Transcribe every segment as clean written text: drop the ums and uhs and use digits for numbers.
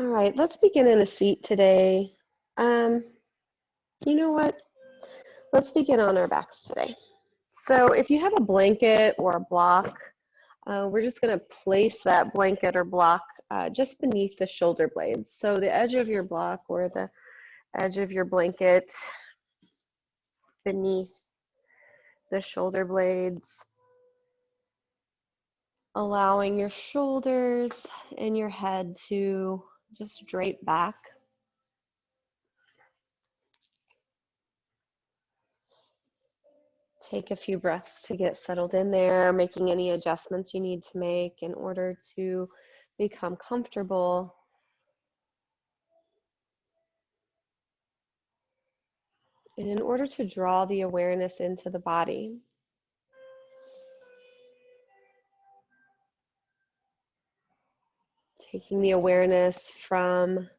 All right, let's begin in a seat today. You know what? Let's begin on our backs today. So if you have a blanket or a block, we're just going to place that blanket or block just beneath the shoulder blades. So the edge of your block or the edge of your blanket beneath the shoulder blades, allowing your shoulders and your head to just drape back. Take a few breaths to get settled in there, making any adjustments you need to make in order to become comfortable. And in order to draw the awareness into the body. Taking the awareness from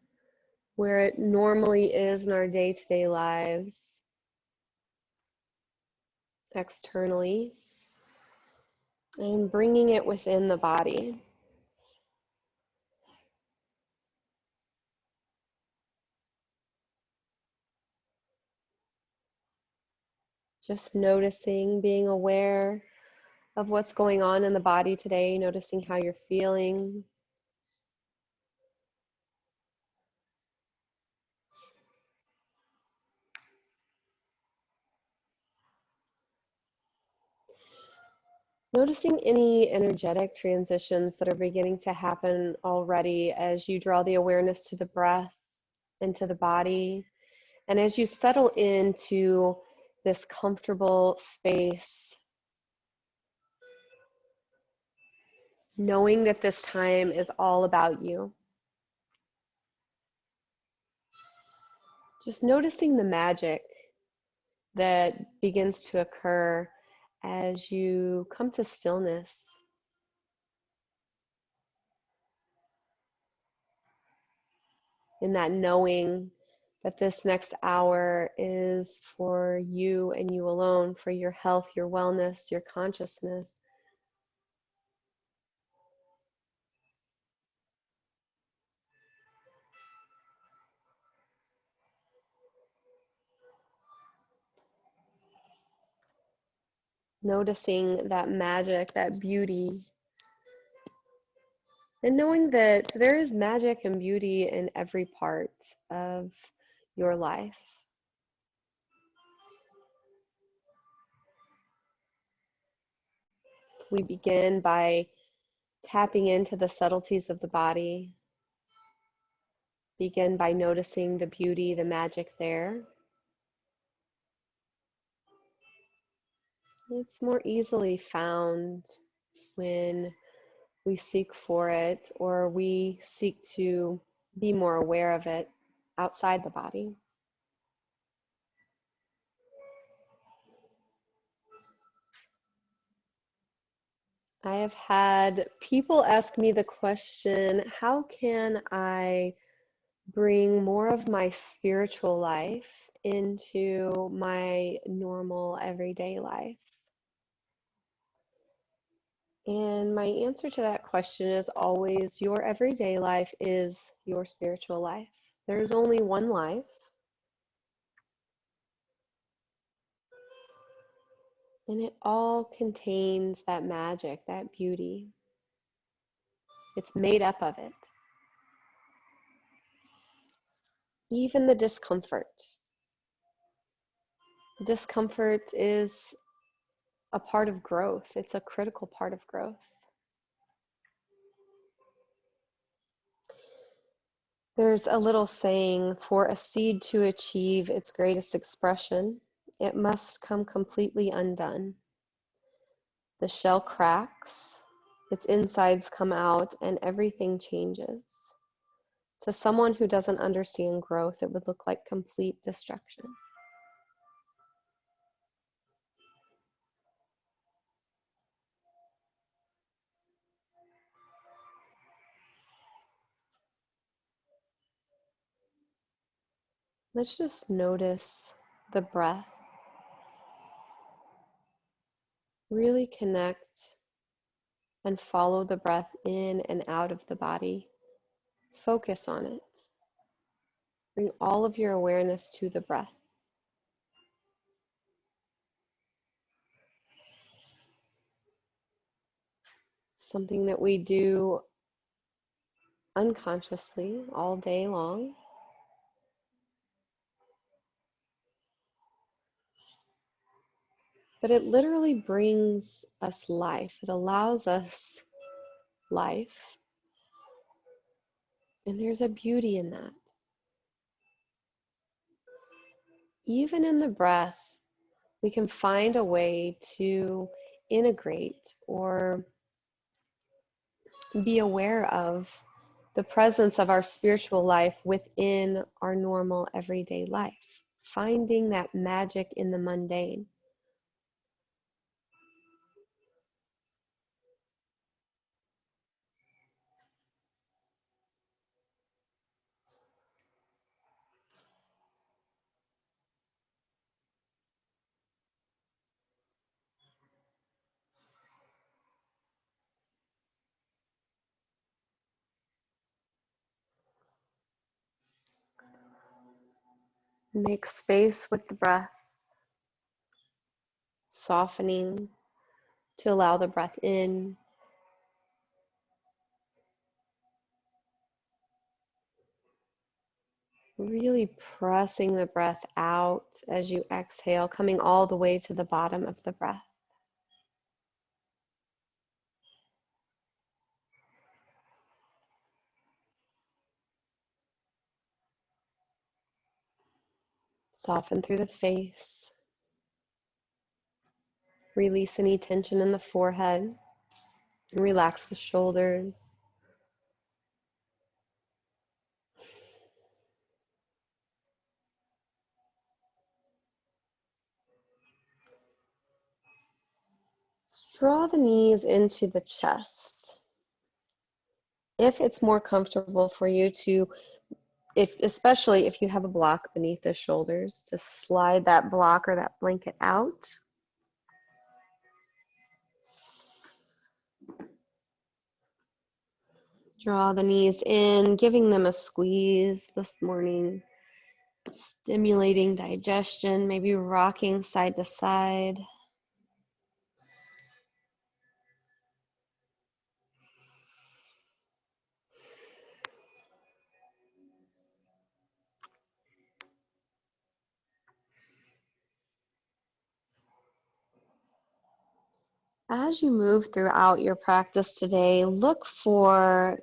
where it normally is in our day-to-day lives, externally, and bringing it within the body. Just noticing, being aware of what's going on in the body today, noticing how you're feeling. Noticing any energetic transitions that are beginning to happen already as you draw the awareness to the breath and to the body. And as you settle into this comfortable space, knowing that this time is all about you. Just noticing the magic that begins to occur as you come to stillness. In that knowing that this next hour is for you and you alone, for your health, your wellness, your consciousness. Noticing that magic, that beauty, and knowing that there is magic and beauty in every part of your life. We begin by tapping into the subtleties of the body. Begin by noticing the beauty, the magic there. It's more easily found when we seek for it or we seek to be more aware of it outside the body. I have had people ask me the question, how can I bring more of my spiritual life into my normal everyday life? And my answer to that question is always, your everyday life is your spiritual life. There's only one life. And it all contains that magic, that beauty. It's made up of it. Even the discomfort. Discomfort is a part of growth. It's a critical part of growth. There's a little saying, for a seed to achieve its greatest expression, it must come completely undone. The shell cracks, its insides come out, and everything changes. To someone who doesn't understand growth, it would look like complete destruction. Let's just notice the breath. Really connect and follow the breath in and out of the body. Focus on it. Bring all of your awareness to the breath. Something that we do unconsciously all day long. But it literally brings us life. It allows us life. And there's a beauty in that. Even in the breath, we can find a way to integrate or be aware of the presence of our spiritual life within our normal everyday life, finding that magic in the mundane. Make space with the breath, softening to allow the breath in. Really pressing the breath out as you exhale, coming all the way to the bottom of the breath. Soften through the face. Release any tension in the forehead. Relax the shoulders. Draw the knees into the chest. If it's more comfortable for you to, especially if you have a block beneath the shoulders, just slide that block or that blanket out. Draw the knees in, giving them a squeeze this morning, stimulating digestion, maybe rocking side to side. As you move throughout your practice today, look for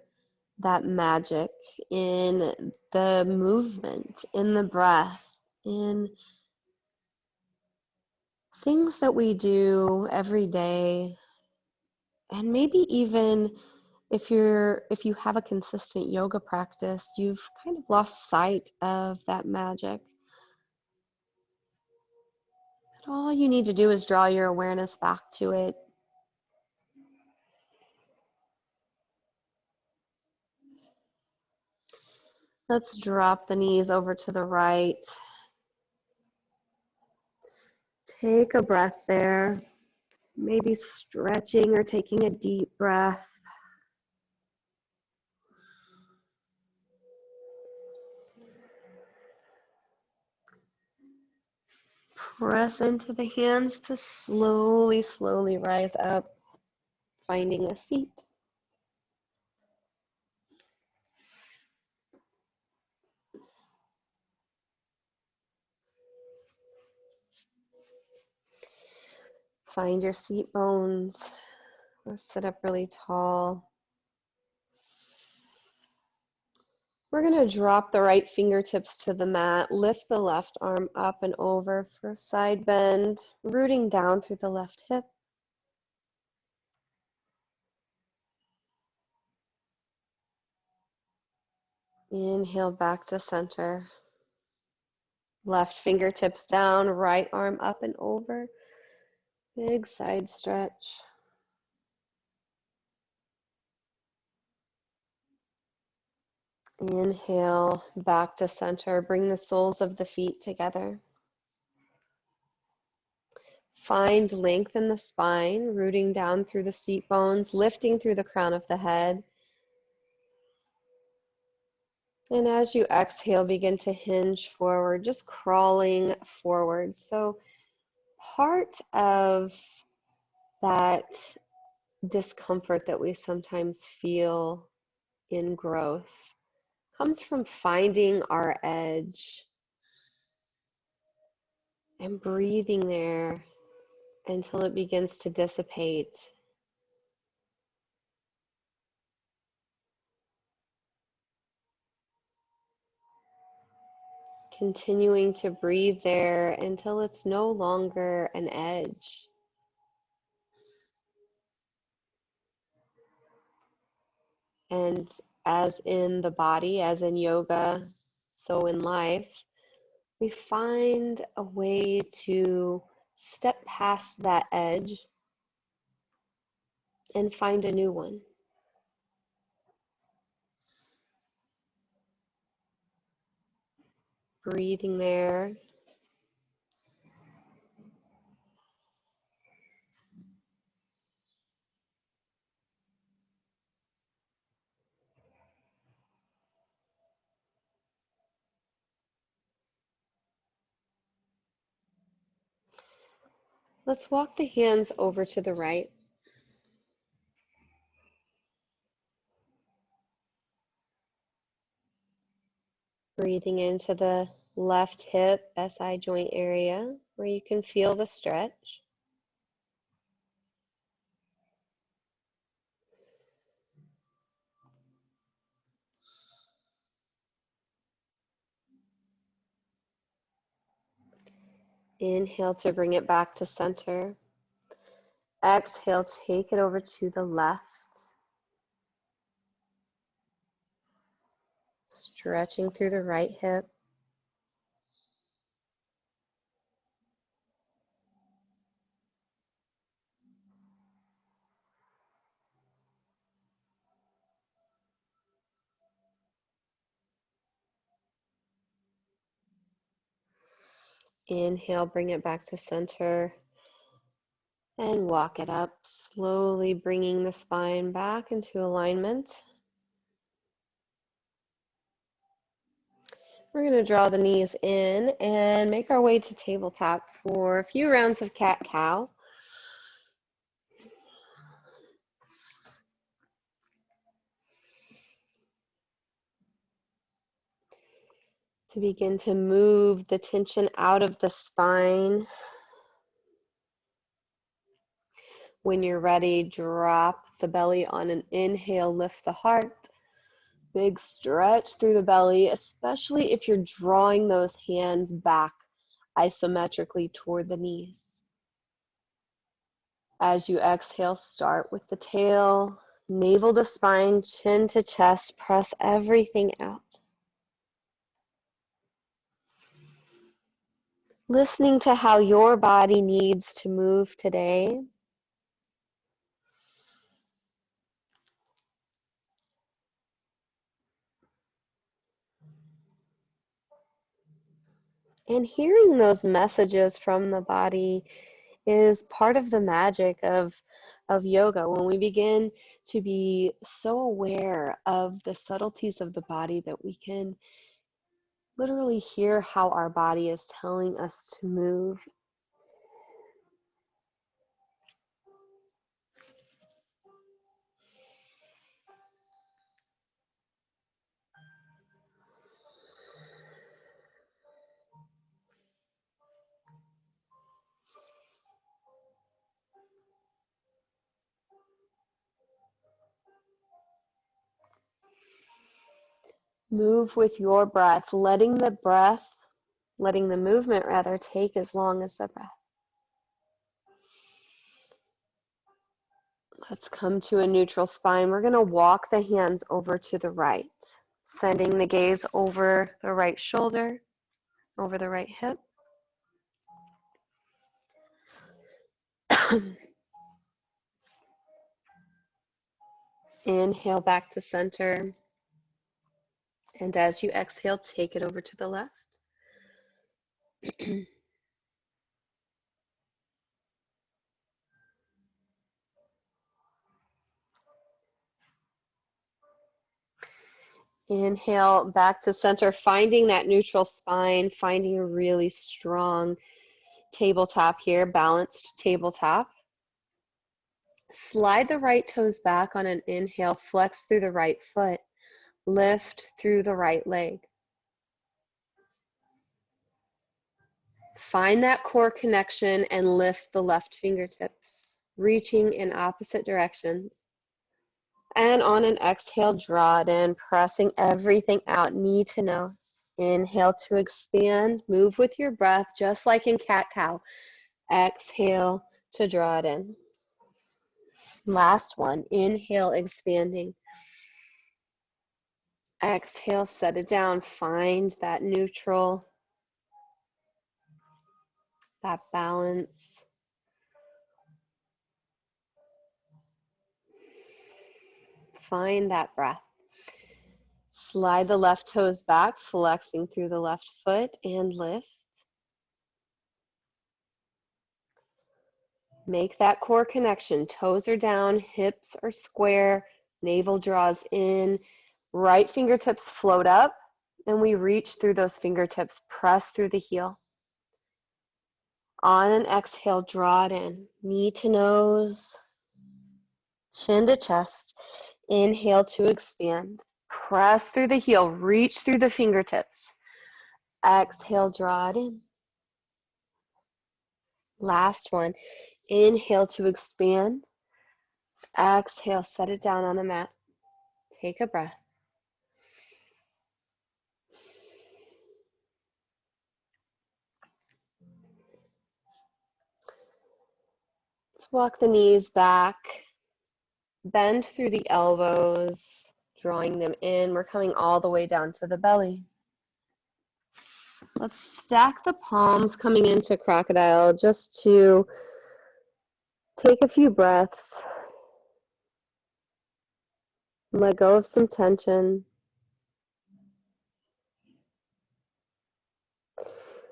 that magic in the movement, in the breath, in things that we do every day. And maybe even if you have a consistent yoga practice, you've kind of lost sight of that magic. But all you need to do is draw your awareness back to it. Let's drop the knees over to the right. Take a breath there, maybe stretching or taking a deep breath. Press into the hands to slowly, slowly rise up, finding a seat. Find your seat bones. Let's sit up really tall. We're going to drop the right fingertips to the mat, lift the left arm up and over for a side bend, rooting down through the left hip. Inhale back to center. Left fingertips down, right arm up and over. Big side stretch. Inhale back to center. Bring the soles of the feet together. Find length in the spine, rooting down through the seat bones, lifting through the crown of the head. And as you exhale, begin to hinge forward, just crawling forward. So part of that discomfort that we sometimes feel in growth comes from finding our edge and breathing there until it begins to dissipate. Continuing to breathe there until it's no longer an edge. And as in the body, as in yoga, so in life, we find a way to step past that edge and find a new one. Breathing there. Let's walk the hands over to the right. Breathing into the left hip, SI joint area where you can feel the stretch. Inhale to bring it back to center. Exhale, take it over to the left. Stretching through the right hip. Inhale, bring it back to center. And walk it up, slowly bringing the spine back into alignment. We're going to draw the knees in and make our way to tabletop for a few rounds of cat-cow. To begin to move the tension out of the spine. When you're ready, drop the belly on an inhale, lift the heart. Big stretch through the belly, especially if you're drawing those hands back isometrically toward the knees. As you exhale, start with the tail, navel to spine, chin to chest, press everything out. Listening to how your body needs to move today. And hearing those messages from the body is part of the magic of yoga. When we begin to be so aware of the subtleties of the body that we can literally hear how our body is telling us to move. Move with your breath, letting the movement rather take as long as the breath. Let's come to a neutral spine. We're going to walk the hands over to the right, sending the gaze over the right shoulder, over the right hip. Inhale back to center. And as you exhale, take it over to the left. Inhale back to center, finding that neutral spine, finding a really strong tabletop here, balanced tabletop. Slide the right toes back on an inhale, flex through the right foot, lift through the right leg. Find that core connection and lift the left fingertips, reaching in opposite directions. And on an exhale, draw it in, pressing everything out, knee to nose. Inhale to expand, move with your breath, just like in cat-cow. Exhale to draw it in. Last one, inhale, expanding. Exhale, set it down, find that neutral, that balance. Find that breath. Slide the left toes back, flexing through the left foot and lift. Make that core connection. Toes are down, hips are square, navel draws in, right fingertips float up, and we reach through those fingertips, press through the heel. On an exhale, draw it in, knee to nose, chin to chest. Inhale to expand. Press through the heel, reach through the fingertips. Exhale, draw it in. Last one. Inhale to expand. Exhale, set it down on the mat. Take a breath. Let's walk the knees back. Bend through the elbows, drawing them in. We're coming all the way down to the belly. Let's stack the palms coming into crocodile just to take a few breaths. Let go of some tension.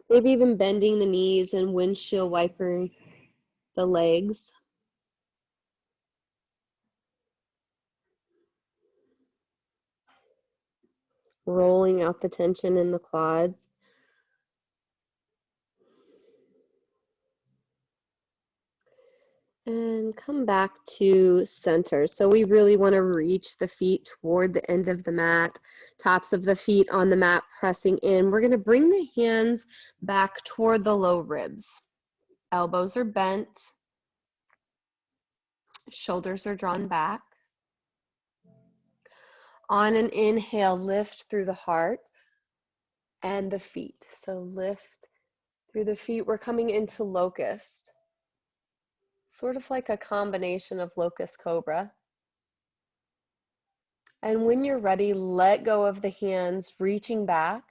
Maybe even bending the knees and windshield wiper the legs. Rolling out the tension in the quads. And come back to center. So we really want to reach the feet toward the end of the mat, tops of the feet on the mat pressing in. We're going to bring the hands back toward the low ribs. Elbows are bent. Shoulders are drawn back. On an inhale, lift through the heart and the feet. So lift through the feet. We're coming into locust. Sort of like a combination of locust cobra. And when you're ready, let go of the hands, reaching back.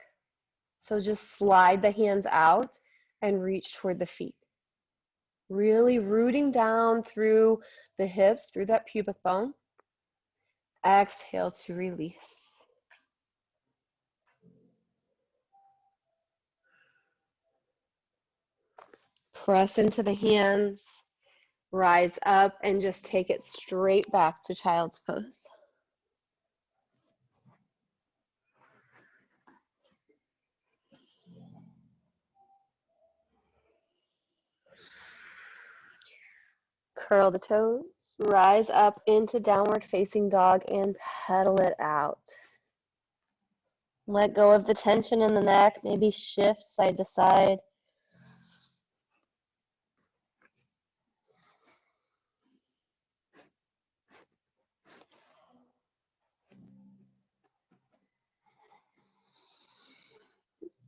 So just slide the hands out and reach toward the feet. Really rooting down through the hips, through that pubic bone. Exhale to release. Press into the hands. Rise up and just take it straight back to child's pose. Curl the toes, rise up into downward facing dog and pedal it out. Let go of the tension in the neck, maybe shift side to side.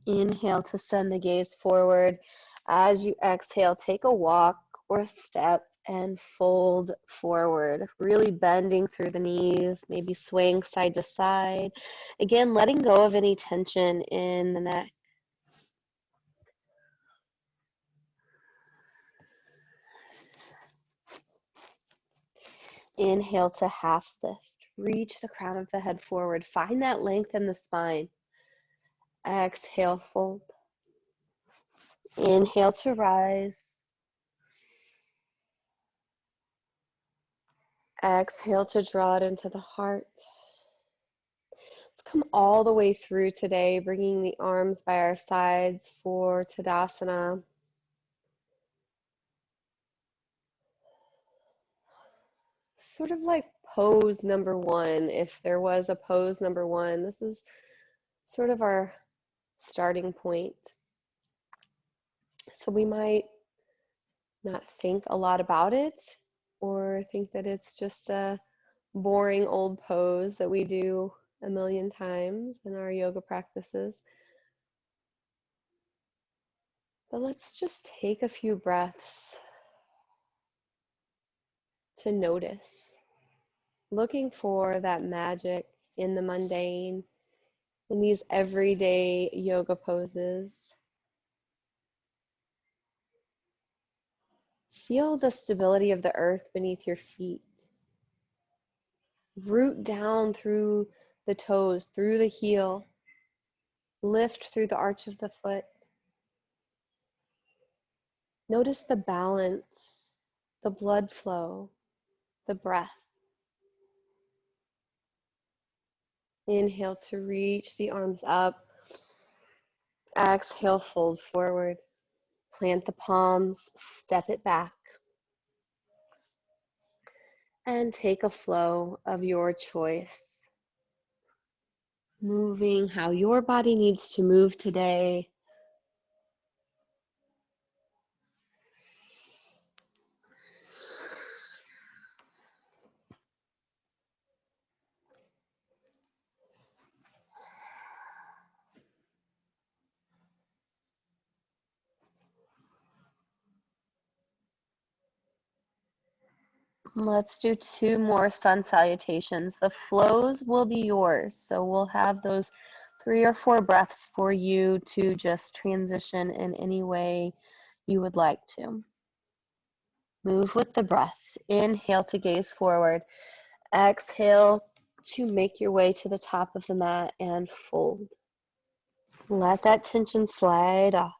Inhale to send the gaze forward. As you exhale, take a walk or a step and fold forward, really bending through the knees, maybe swaying side to side. Again, letting go of any tension in the neck. Inhale to half lift. Reach the crown of the head forward. Find that length in the spine. Exhale, fold. Inhale to rise. Exhale to draw it into the heart. Let's come all the way through today, bringing the arms by our sides for Tadasana. Sort of like pose number one, if there was a pose number one. This is sort of our starting point. So we might not think a lot about it or think that it's just a boring old pose that we do a million times in our yoga practices. But let's just take a few breaths to notice, looking for that magic in the mundane, in these everyday yoga poses. Feel the stability of the earth beneath your feet. Root down through the toes, through the heel. Lift through the arch of the foot. Notice the balance, the blood flow, the breath. Inhale to reach the arms up. Exhale, fold forward. Plant the palms, step it back. And take a flow of your choice. Moving how your body needs to move today. Let's do 2 more sun salutations. The flows will be yours, so we'll have those 3 or 4 breaths for you to just transition in any way you would like to. Move with the breath. Inhale to gaze forward. Exhale to make your way to the top of the mat and fold. Let that tension slide off.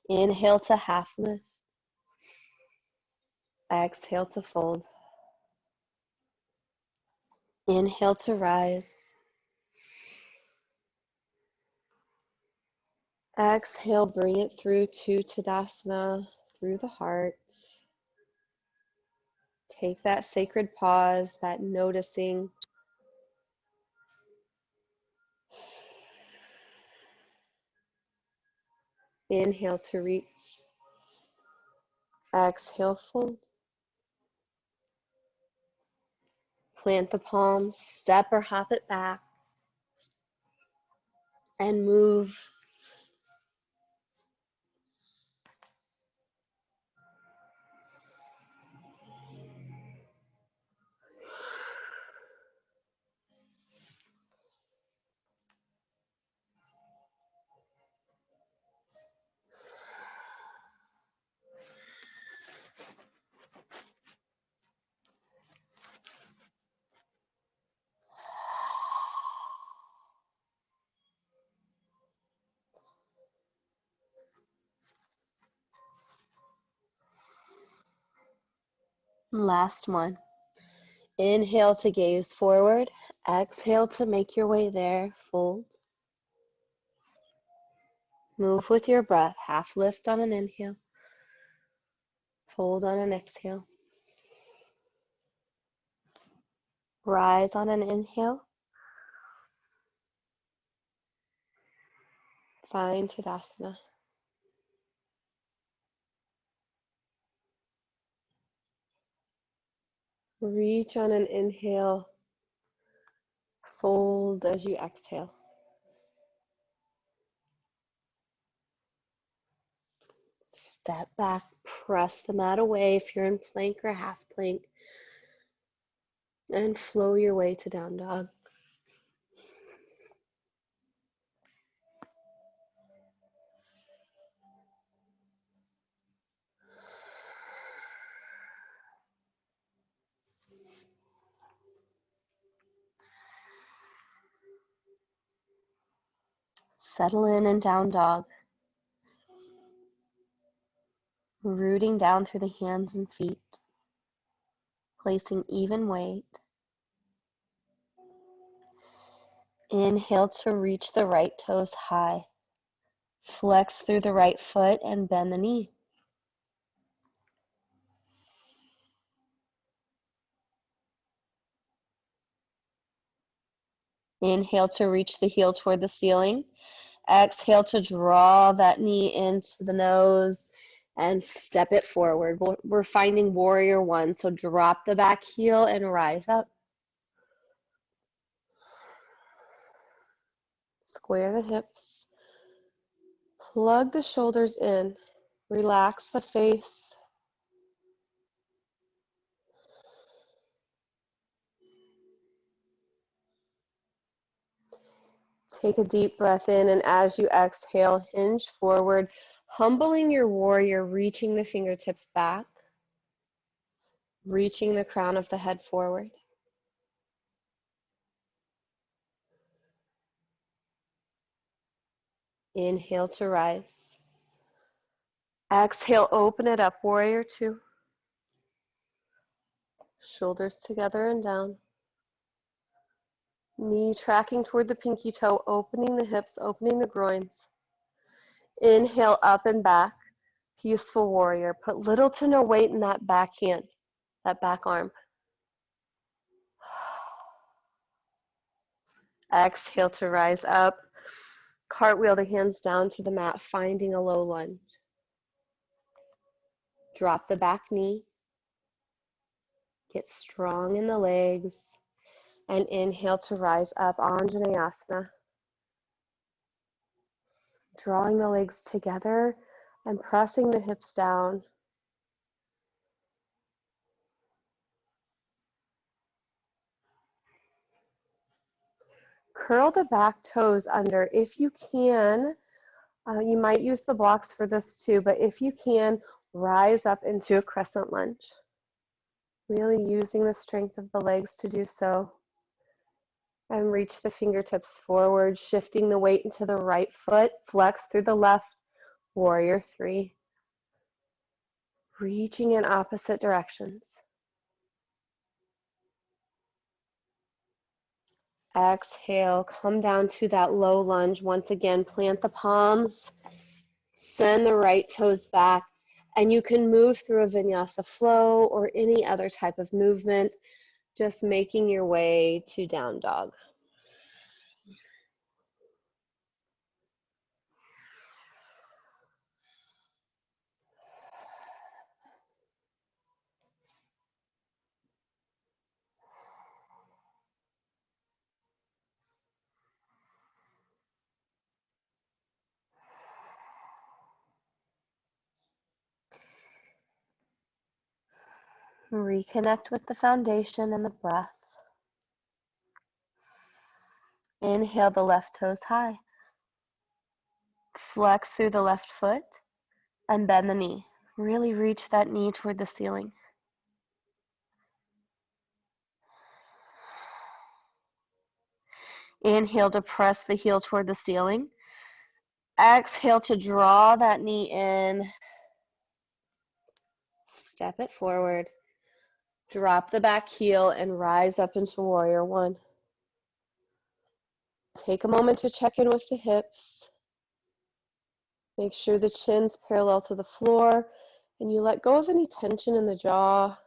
Inhale to half lift. Exhale to fold. Inhale to rise. Exhale, bring it through to Tadasana, through the heart. Take that sacred pause, that noticing. Inhale to reach. Exhale, fold. Plant the palms, step or hop it back, and move. Last one. Inhale to gaze forward. Exhale to make your way there. Fold. Move with your breath. Half lift on an inhale. Fold on an exhale. Rise on an inhale. Find Tadasana. Reach on an inhale. Fold as you exhale. Step back, press the mat away if you're in plank or half plank, and flow your way to down dog. Settle in down dog. Rooting down through the hands and feet, placing even weight. Inhale to reach the right toes high. Flex through the right foot and bend the knee. Inhale to reach the heel toward the ceiling. Exhale to draw that knee into the nose and step it forward. We're finding warrior one, so drop the back heel and rise up. Square the hips. Plug the shoulders in. Relax the face. Take a deep breath in, and as you exhale, hinge forward, humbling your warrior, reaching the fingertips back, reaching the crown of the head forward. Inhale to rise. Exhale, open it up, warrior two. Shoulders together and down. Knee tracking toward the pinky toe, opening the hips, opening the groins. Inhale, up and back. Peaceful warrior. Put little to no weight in that back hand, that back arm. Exhale to rise up. Cartwheel the hands down to the mat, finding a low lunge. Drop the back knee. Get strong in the legs. And inhale to rise up, Anjaneyasana. Drawing the legs together and pressing the hips down. Curl the back toes under. If you can, you might use the blocks for this too, but if you can, rise up into a crescent lunge. Really using the strength of the legs to do so. And reach the fingertips forward, shifting the weight into the right foot. Flex through the left, warrior three. Reaching in opposite directions. Exhale, come down to that low lunge. Once again, plant the palms, send the right toes back, and you can move through a vinyasa flow or any other type of movement, just making your way to down dog. Reconnect with the foundation and the breath. Inhale the left toes high. Flex through the left foot and bend the knee. Really reach that knee toward the ceiling. Inhale to press the heel toward the ceiling. Exhale to draw that knee in. Step it forward. Drop the back heel and rise up into warrior one. Take a moment to check in with the hips. Make sure the chin's parallel to the floor and you let go of any tension in the jaw.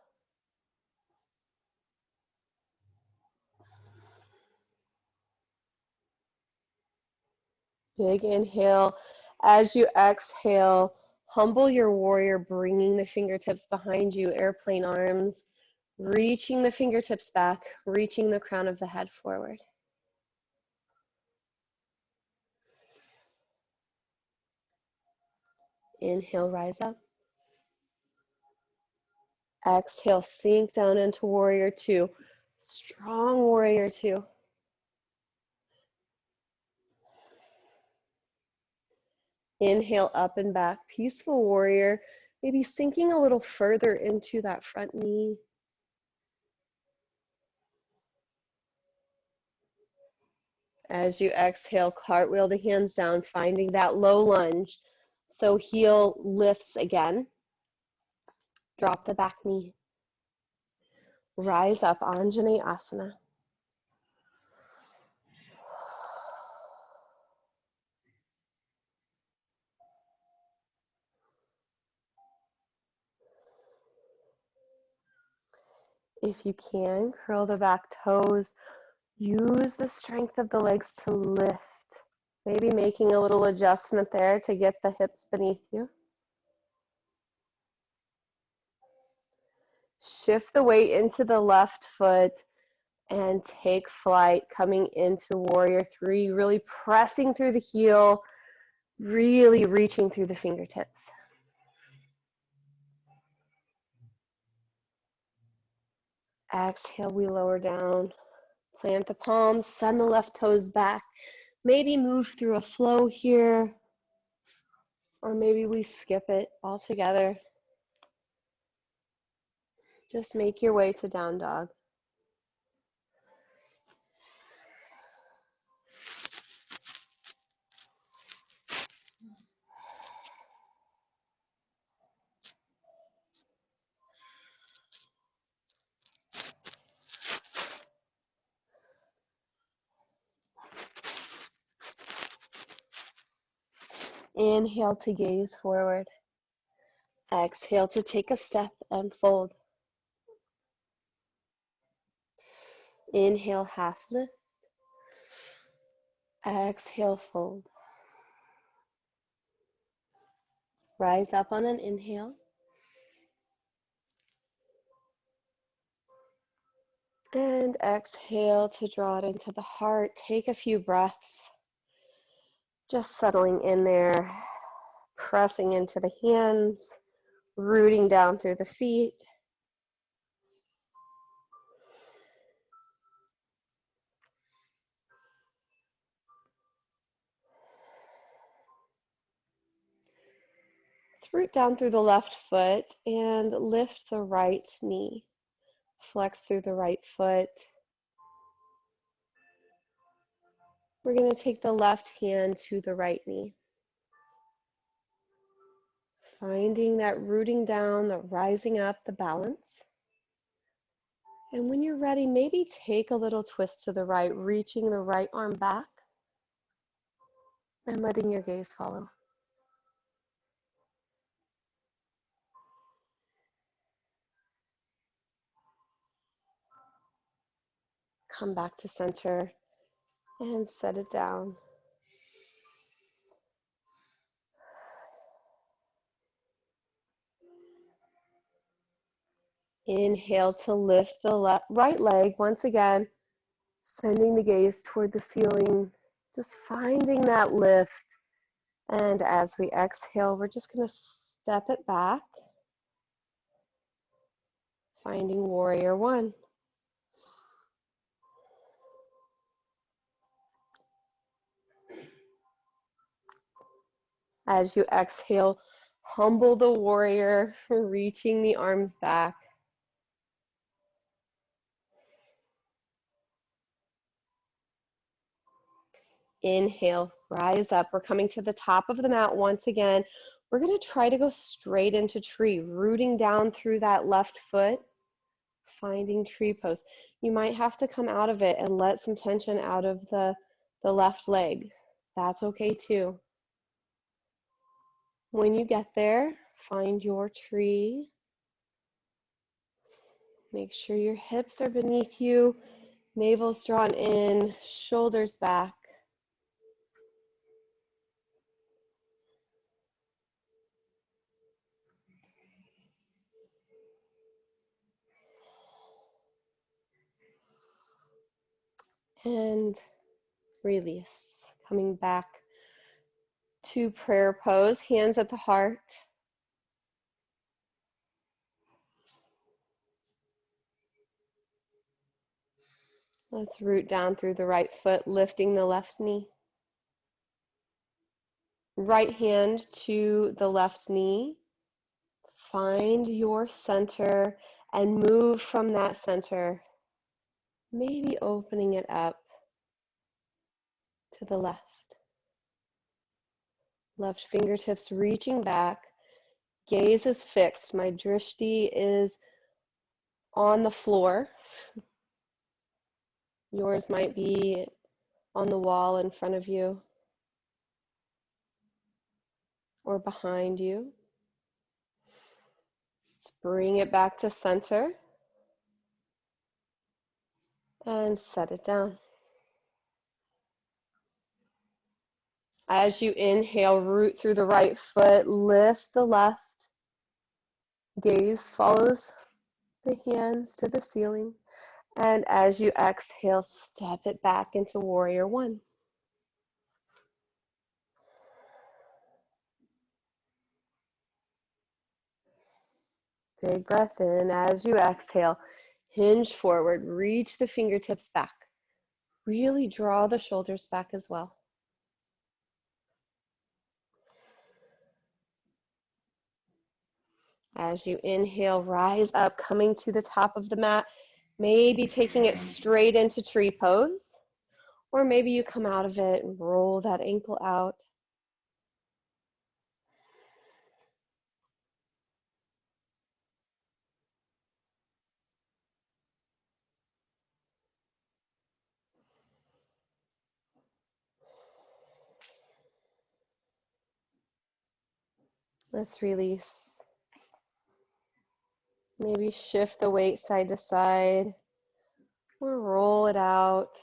Big inhale. As you exhale, humble your warrior, bringing the fingertips behind you, airplane arms, reaching the fingertips back, reaching the crown of the head forward. Inhale, rise up. Exhale, sink down into warrior two. Strong warrior two. Inhale, up and back. Peaceful warrior. Maybe sinking a little further into that front knee. As you exhale, cartwheel the hands down, finding that low lunge. So heel lifts again. Drop the back knee. Rise up, Anjaneyasana. If you can, curl the back toes. Use the strength of the legs to lift. Maybe making a little adjustment there to get the hips beneath you. Shift the weight into the left foot and take flight, coming into Warrior Three, really pressing through the heel, really reaching through the fingertips. Exhale, we lower down. Plant the palms, send the left toes back. Maybe move through a flow here, or maybe we skip it altogether. Just make your way to down dog. Inhale to gaze forward. Exhale to take a step and fold. Inhale, half lift. Exhale, fold. Rise up on an inhale. And exhale to draw it into the heart. Take a few breaths. Just settling in there, pressing into the hands, rooting down through the feet. Let's root down through the left foot and lift the right knee. Flex through the right foot. We're going to take the left hand to the right knee. Finding that rooting down, the rising up, the balance. And when you're ready, maybe take a little twist to the right, reaching the right arm back and letting your gaze follow. Come back to center and set it down. Inhale to lift the right leg once again, sending the gaze toward the ceiling, just finding that lift. And as we exhale, we're just going to step it back, finding Warrior One. As you exhale, humble the warrior, reaching the arms back. Inhale, rise up. We're coming to the top of the mat once again. We're going to try to go straight into tree, rooting down through that left foot, finding tree pose. You might have to come out of it and let some tension out of the left leg. That's okay too. When you get there, find your tree. Make sure your hips are beneath you, navel's drawn in, shoulders back. And release. Coming back to prayer pose, hands at the heart. Let's root down through the right foot, lifting the left knee. Right hand to the left knee. Find your center and move from that center, maybe opening it up to the left. Left fingertips reaching back. Gaze is fixed. My drishti is on the floor. Yours might be on the wall in front of you or behind you. Let's bring it back to center. And set it down. As you inhale, root through the right foot, lift the left. Gaze follows the hands to the ceiling. And as you exhale, step it back into warrior one. Big breath in. As you exhale, hinge forward, reach the fingertips back. Really draw the shoulders back as well. As you inhale, rise up, coming to the top of the mat, maybe taking it straight into tree pose, or maybe you come out of it and roll that ankle out. Let's release. Maybe shift the weight side to side, or roll it out.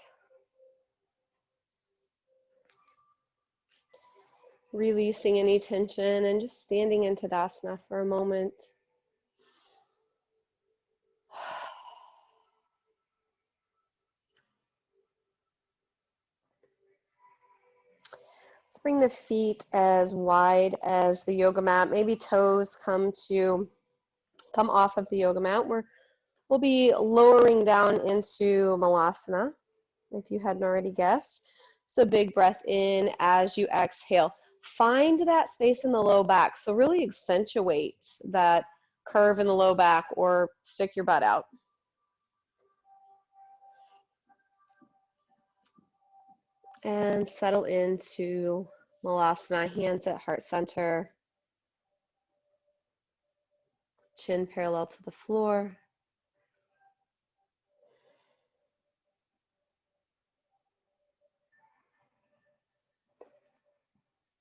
Releasing any tension and just standing in Tadasana for a moment. Let's bring the feet as wide as the yoga mat. Maybe toes come off of the yoga mat. We'll be lowering down into Malasana, if you hadn't already guessed. So big breath in as you exhale. Find that space in the low back. So really accentuate that curve in the low back, or stick your butt out. And settle into Malasana, hands at heart center, chin parallel to the floor.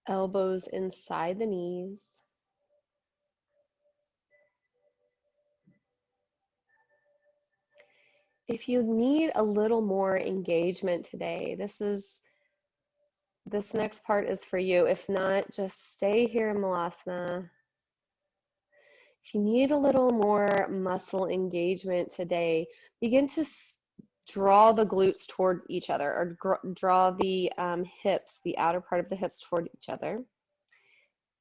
Elbows inside the knees. If you need a little more engagement today, this next part is for you. If not, just stay here in Malasana. If you need a little more muscle engagement today, begin to draw the glutes toward each other, or draw the hips, the outer part of the hips toward each other.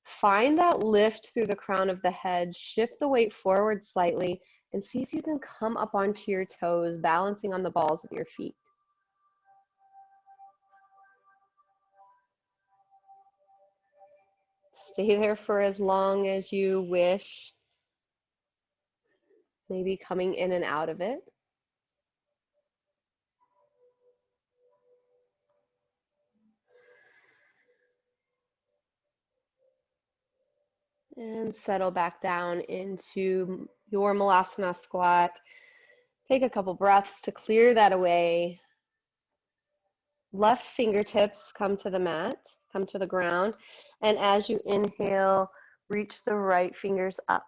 Find that lift through the crown of the head, shift the weight forward slightly, and see if you can come up onto your toes, balancing on the balls of your feet. Stay there for as long as you wish, maybe coming in and out of it. And settle back down into your Malasana squat. Take a couple breaths to clear that away. Left fingertips come to the mat, come to the ground. And as you inhale, reach the right fingers up.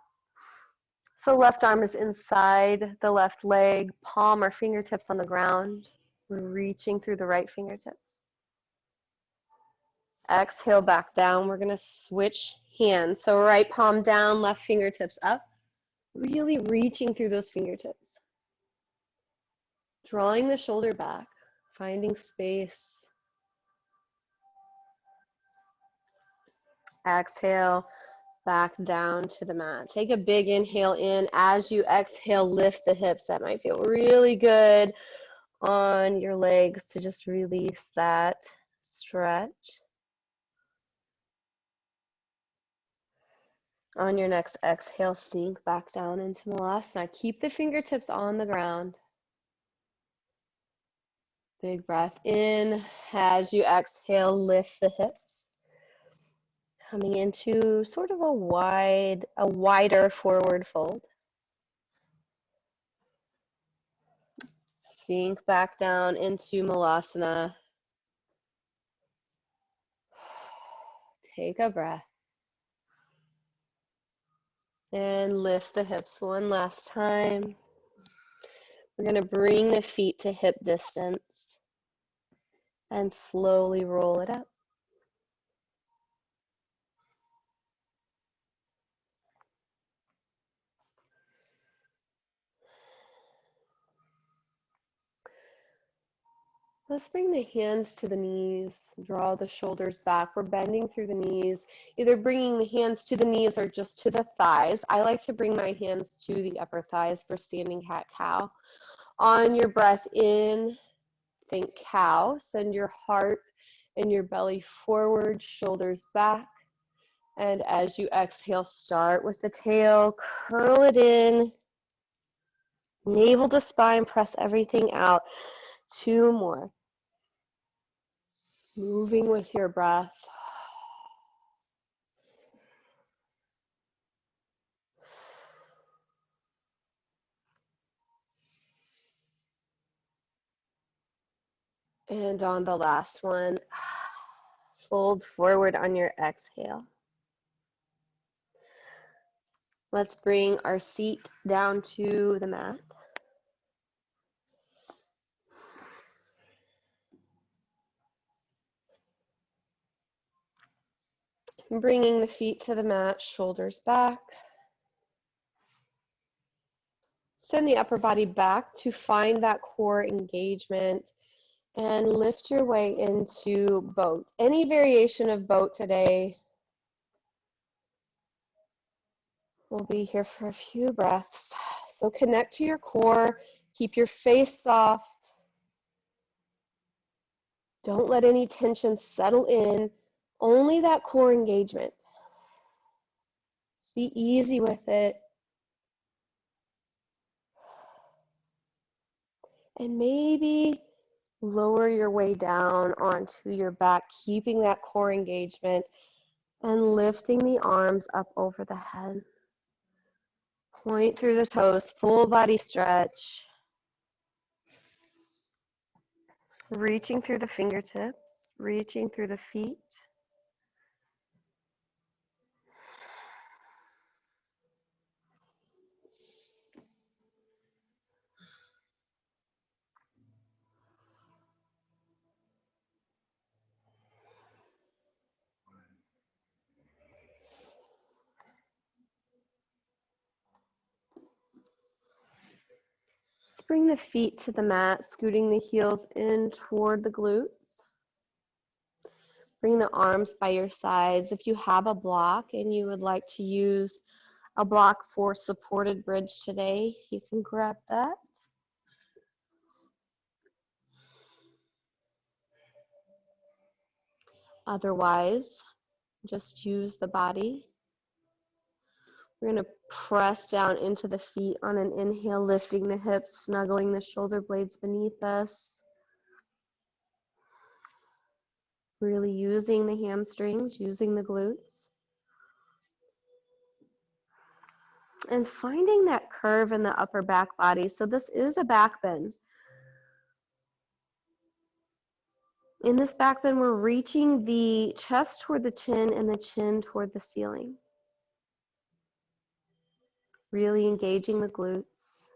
So left arm is inside the left leg, palm or fingertips on the ground. We're reaching through the right fingertips. Exhale back down. We're going to switch hands. So right palm down, left fingertips up. Really reaching through those fingertips. Drawing the shoulder back, finding space. Exhale back down to the mat. Take a big inhale in. As you exhale, lift the hips. That might feel really good on your legs to just release that stretch. On your next exhale, sink back down into Malasana. Keep the fingertips on the ground. Big breath in. As you exhale, lift the hips. Coming into sort of a wider forward fold. Sink back down into Malasana. Take a breath. And lift the hips one last time. We're going to bring the feet to hip distance and slowly roll it up. Let's bring the hands to the knees, draw the shoulders back. We're bending through the knees, either bringing the hands to the knees or just to the thighs. I like to bring my hands to the upper thighs for standing cat-cow. On your breath in, think cow. Send your heart and your belly forward, shoulders back. And as you exhale, start with the tail, curl it in, navel to spine, press everything out. 2 more. Moving with your breath. And on the last one, fold forward on your exhale. Let's bring our seat down to the mat. Bringing the feet to the mat, shoulders back. Send the upper body back to find that core engagement and lift your way into boat. Any variation of boat today. We'll be here for a few breaths. So connect to your core, keep your face soft. Don't let any tension settle in, only that core engagement. Just be easy with it. And maybe lower your way down onto your back, keeping that core engagement and lifting the arms up over the head. Point through the toes, full body stretch. Reaching through the fingertips, reaching through the feet. Let's bring the feet to the mat, scooting the heels in toward the glutes. Bring the arms by your sides. If you have a block and you would like to use a block for supported bridge today, you can grab that. Otherwise, just use the body. We're going to press down into the feet on an inhale, lifting the hips, snuggling the shoulder blades beneath us. Really using the hamstrings, using the glutes. And finding that curve in the upper back body. So this is a back bend. In this back bend, we're reaching the chest toward the chin and the chin toward the ceiling. Really engaging the glutes.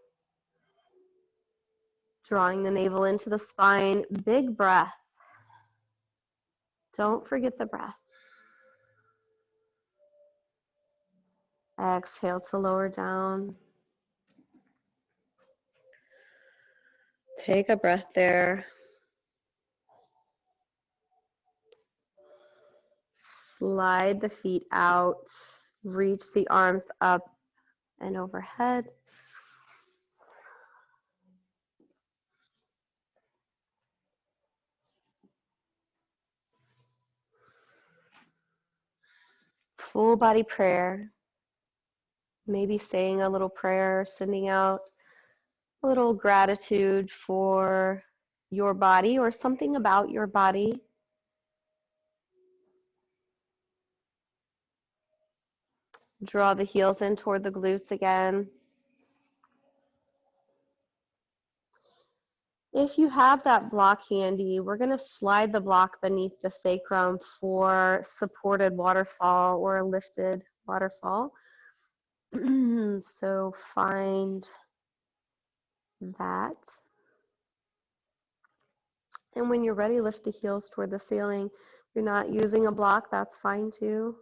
Drawing the navel into the spine. Big breath. Don't forget the breath. Exhale to lower down. Take a breath there. Slide the feet out. Reach the arms up and overhead. Full body prayer. Maybe saying a little prayer, sending out a little gratitude for your body or something about your body. Draw the heels in toward the glutes again. If you have that block handy, we're going to slide the block beneath the sacrum for supported waterfall or a lifted waterfall. So find that. And when you're ready, lift the heels toward the ceiling. If you're not using a block, that's fine too.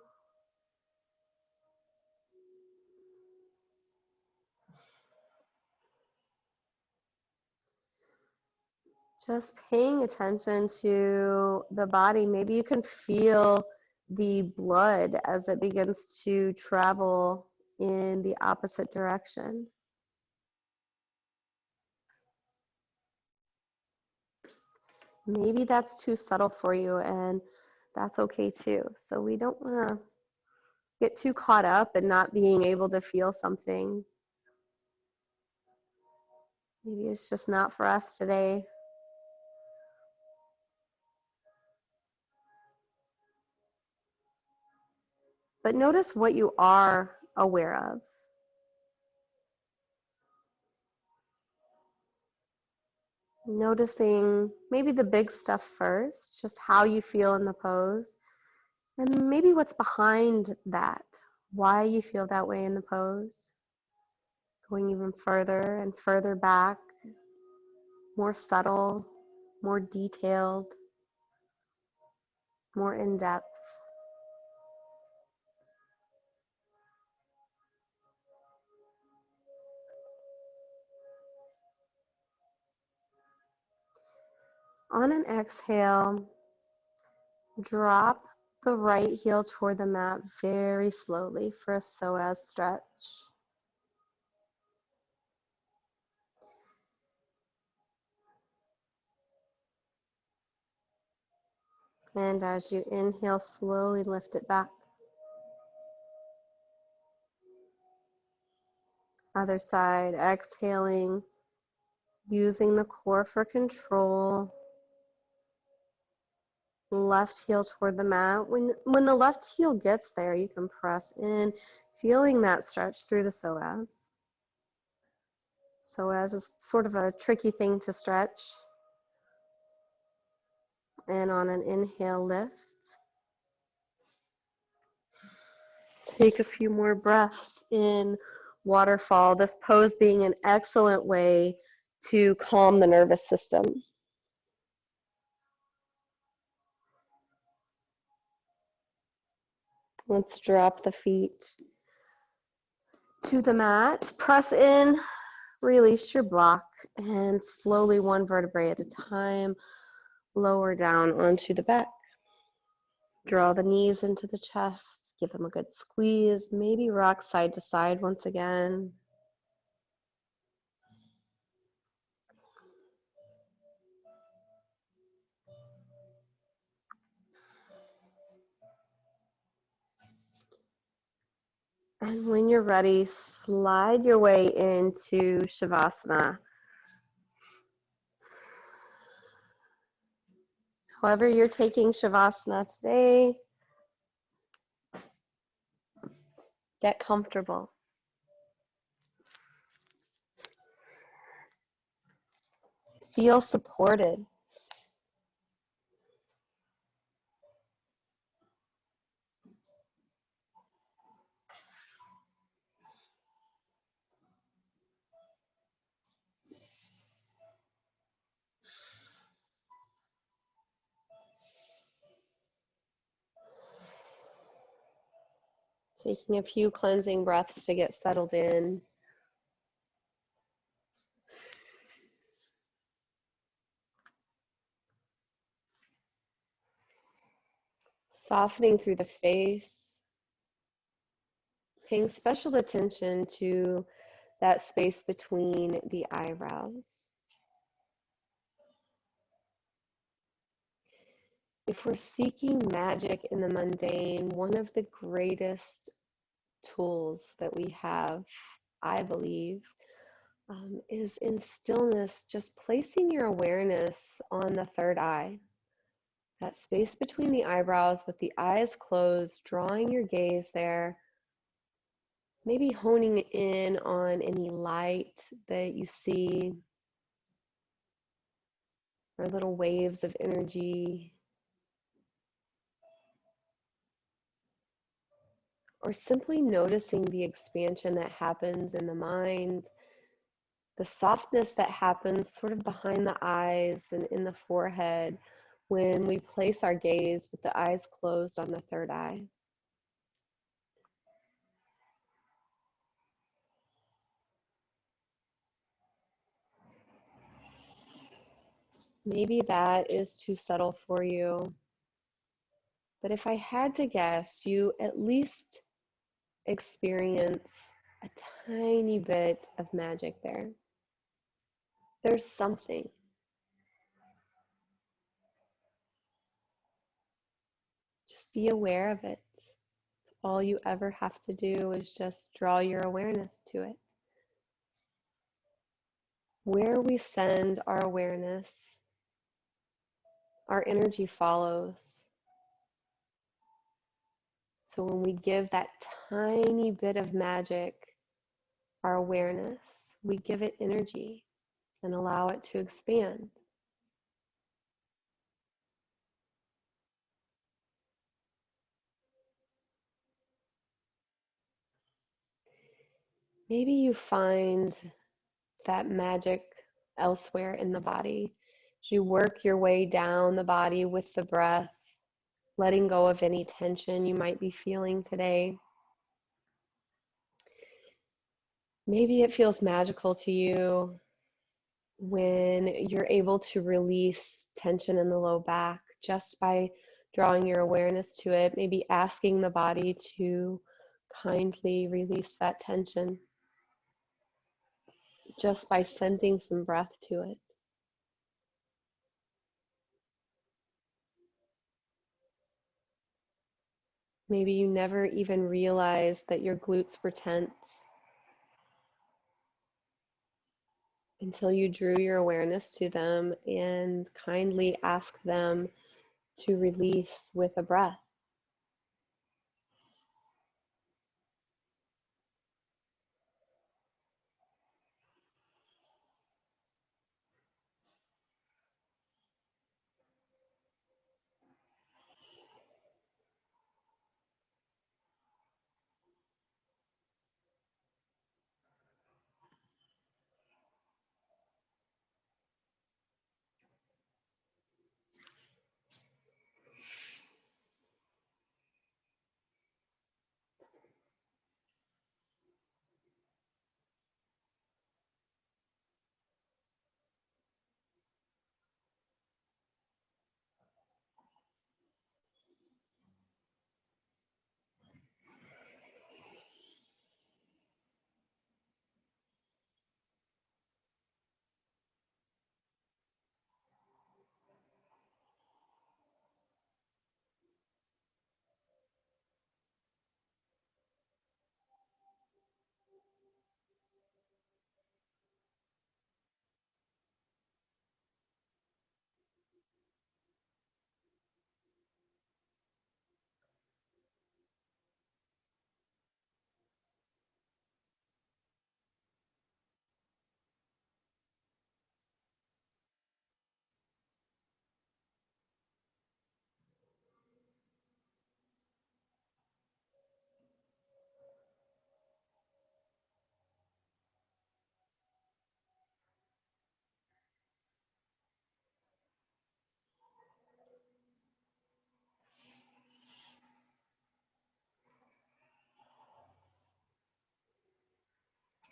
Just paying attention to the body. Maybe you can feel the blood as it begins to travel in the opposite direction. Maybe that's too subtle for you, and that's okay too. So we don't want to get too caught up in not being able to feel something. Maybe it's just not for us today. But notice what you are aware of. Noticing maybe the big stuff first, just how you feel in the pose, and maybe what's behind that, why you feel that way in the pose. Going even further and further back, more subtle, more detailed, more in depth. On an exhale, drop the right heel toward the mat very slowly for a psoas stretch. And as you inhale, slowly lift it back. Other side, exhaling, using the core for control. Left heel toward the mat. When the left heel gets there, you can press in, feeling that stretch through the psoas. Psoas is sort of a tricky thing to stretch. And on an inhale, lift. Take a few more breaths in waterfall. This pose being an excellent way to calm the nervous system. Let's drop the feet to the mat. Press in, release your block, and slowly, one vertebrae at a time, lower down onto the back. Draw the knees into the chest, give them a good squeeze, maybe rock side to side once again. And when you're ready, slide your way into Shavasana. However you're taking Shavasana today, get comfortable. Feel supported. Taking a few cleansing breaths to get settled in. Softening through the face. Paying special attention to that space between the eyebrows. If we're seeking magic in the mundane, one of the greatest tools that we have, I believe, is in stillness, just placing your awareness on the third eye, that space between the eyebrows with the eyes closed, drawing your gaze there, maybe honing in on any light that you see, or little waves of energy, or simply noticing the expansion that happens in the mind, the softness that happens sort of behind the eyes and in the forehead when we place our gaze with the eyes closed on the third eye. Maybe that is too subtle for you, but if I had to guess, you at least experience a tiny bit of magic there. There's something. Just be aware of it. All you ever have to do is just draw your awareness to it. Where we send our awareness, our energy follows. So when we give that tiny bit of magic, our awareness, we give it energy and allow it to expand. Maybe you find that magic elsewhere in the body. As you work your way down the body with the breath, letting go of any tension you might be feeling today. Maybe it feels magical to you when you're able to release tension in the low back just by drawing your awareness to it, maybe asking the body to kindly release that tension just by sending some breath to it. Maybe you never even realized that your glutes were tense until you drew your awareness to them and kindly asked them to release with a breath.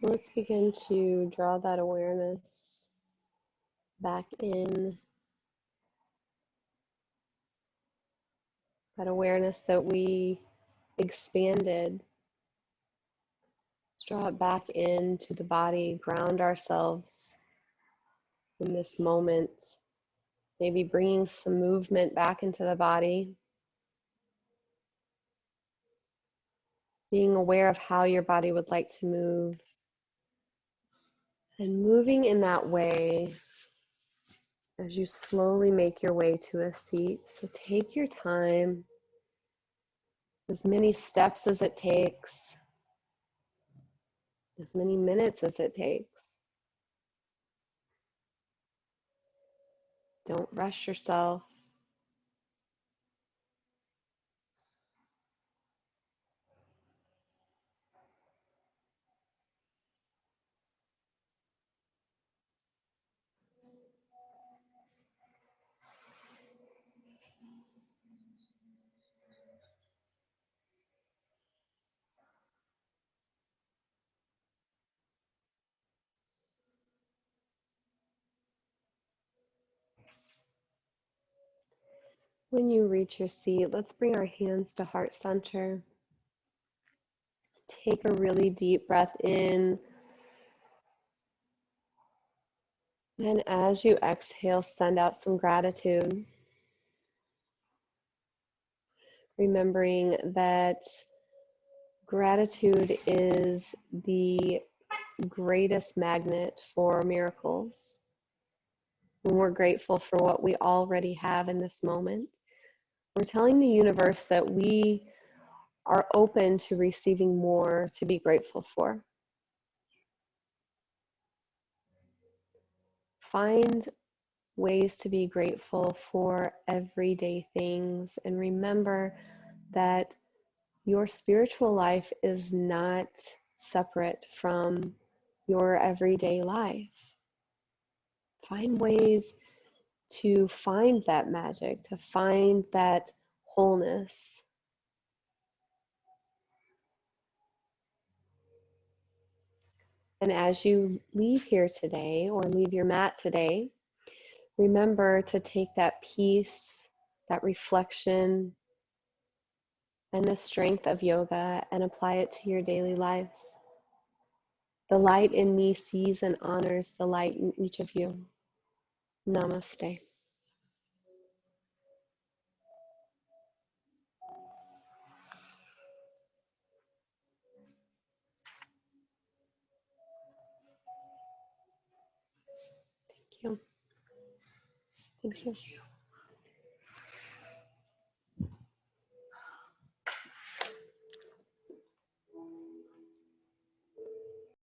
Let's begin to draw that awareness back in, that awareness that we expanded. Let's draw it back into the body, ground ourselves in this moment, maybe bringing some movement back into the body, being aware of how your body would like to move, and moving in that way as you slowly make your way to a seat. So take your time, as many steps as it takes, as many minutes as it takes. Don't rush yourself. When you reach your seat, let's bring our hands to heart center. Take a really deep breath in. And as you exhale, send out some gratitude. Remembering that gratitude is the greatest magnet for miracles. When we're grateful for what we already have in this moment, we're telling the universe that we are open to receiving more to be grateful for. Find ways to be grateful for everyday things, and remember that your spiritual life is not separate from your everyday life. Find ways to find that magic, to find that wholeness. And as you leave here today, or leave your mat today, remember to take that peace, that reflection, and the strength of yoga and apply it to your daily lives. The light in me sees and honors the light in each of you. Namaste. Thank you. Thank you.